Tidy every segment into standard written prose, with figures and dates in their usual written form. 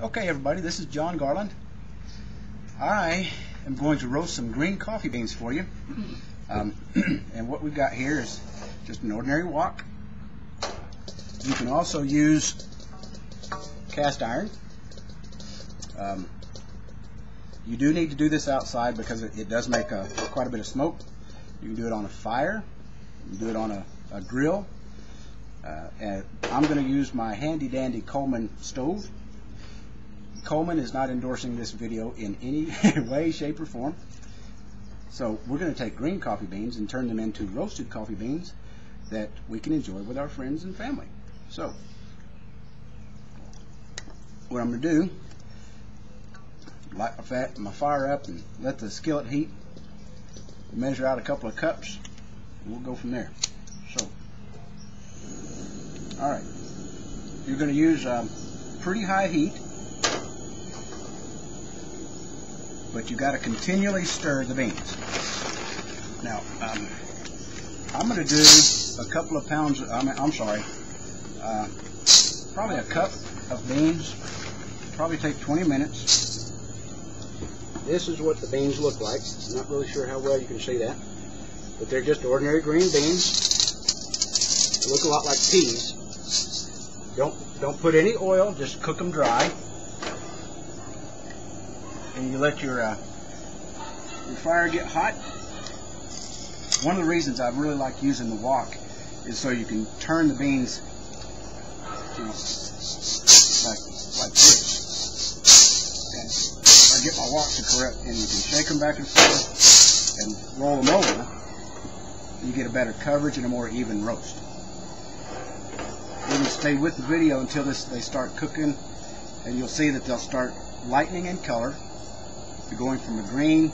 Okay everybody, this is John Garland. I am going to roast some green coffee beans for you. And what we've got here is just an ordinary wok. You can also use cast iron. You do need to do this outside because it does make quite a bit of smoke. You can do it on a fire, you can do it on a grill. And I'm going to use my handy dandy Coleman stove. Coleman is not endorsing this video in any way, shape, or form. So we're going to take green coffee beans and turn them into roasted coffee beans that we can enjoy with our friends and family. So what I'm going to do, light my fire up and let the skillet heat, measure out a couple of cups, and we'll go from there. So, alright, you're going to use pretty high heat, but you got to continually stir the beans. Now, I'm going to do a couple of pounds, probably a cup of beans. Probably take 20 minutes. This is what the beans look like. I'm not really sure how well you can see that, but they're just ordinary green beans. They look a lot like peas. Don't put any oil, just cook them dry. And you let your fire get hot. One of the reasons I really like using the wok is so you can turn the beans, you know, like this. And if I get my wok to correct, and you can shake them back and forth and roll them over, you get a better coverage and a more even roast. We're going to stay with the video until they start cooking, and you'll see that they'll start lightening in color, going from a green,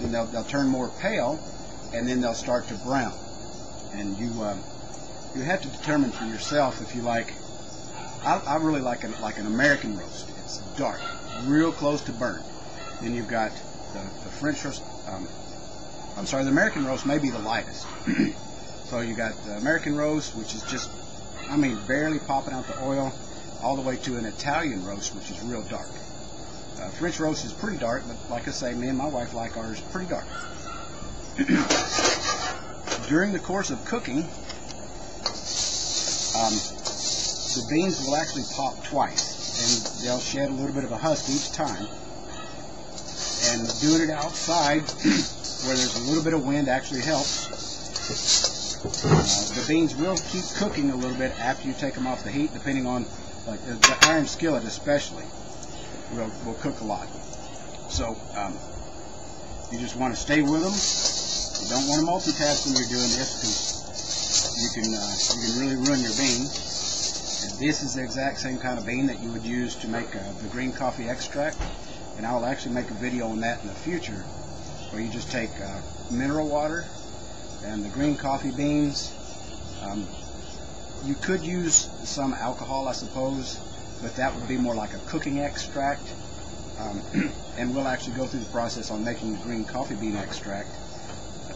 then they'll turn more pale, and then they'll start to brown. And you have to determine for yourself if you like. I really like an American roast. It's dark, real close to burnt. Then you've got the French roast. The American roast may be the lightest. So you got the American roast, which is just, barely popping out the oil, all the way to an Italian roast, which is real dark. French roast is pretty dark, but like I say, me and my wife like ours pretty dark. During the course of cooking, the beans will actually pop twice, and they'll shed a little bit of a husk each time. And doing it outside, where there's a little bit of wind, actually helps. The beans will keep cooking a little bit after you take them off the heat, depending on, like the iron skillet especially, will cook a lot. So you just want to stay with them. You don't want to multitask when you're doing this, because you can really ruin your beans. And this is the exact same kind of bean that you would use to make the green coffee extract, and I will actually make a video on that in the future, where you just take mineral water and the green coffee beans. You could use some alcohol, I suppose, but that would be more like a cooking extract. And we'll actually go through the process on making the green coffee bean extract.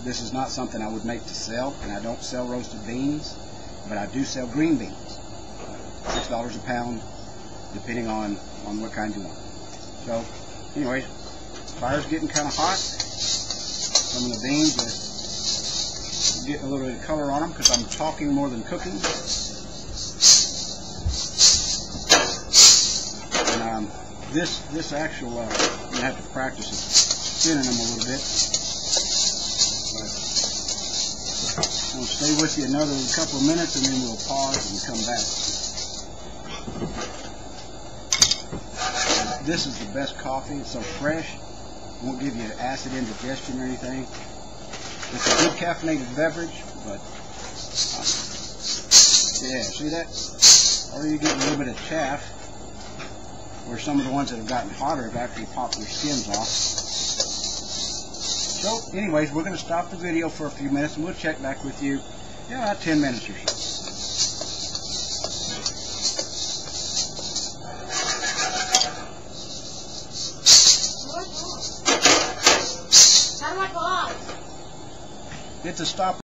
This is not something I would make to sell, and I don't sell roasted beans, but I do sell green beans. $6 a pound, depending on what kind you want. So, anyway, fire's getting kind of hot. Some of the beans are getting a little bit of color on them because I'm talking more than cooking. And this actual, you have to practice it, spinning them a little bit. But we'll stay with you another couple of minutes, and then we'll pause and come back. This is the best coffee. It's so fresh. It won't give you acid indigestion or anything. It's a good caffeinated beverage, but yeah, see that? Or you get a little bit of chaff, where some of the ones that have gotten hotter have actually popped their skins off. So, anyways, we're going to stop the video for a few minutes, and we'll check back with you in about 10 minutes or so. How do I go off? Hit the stop.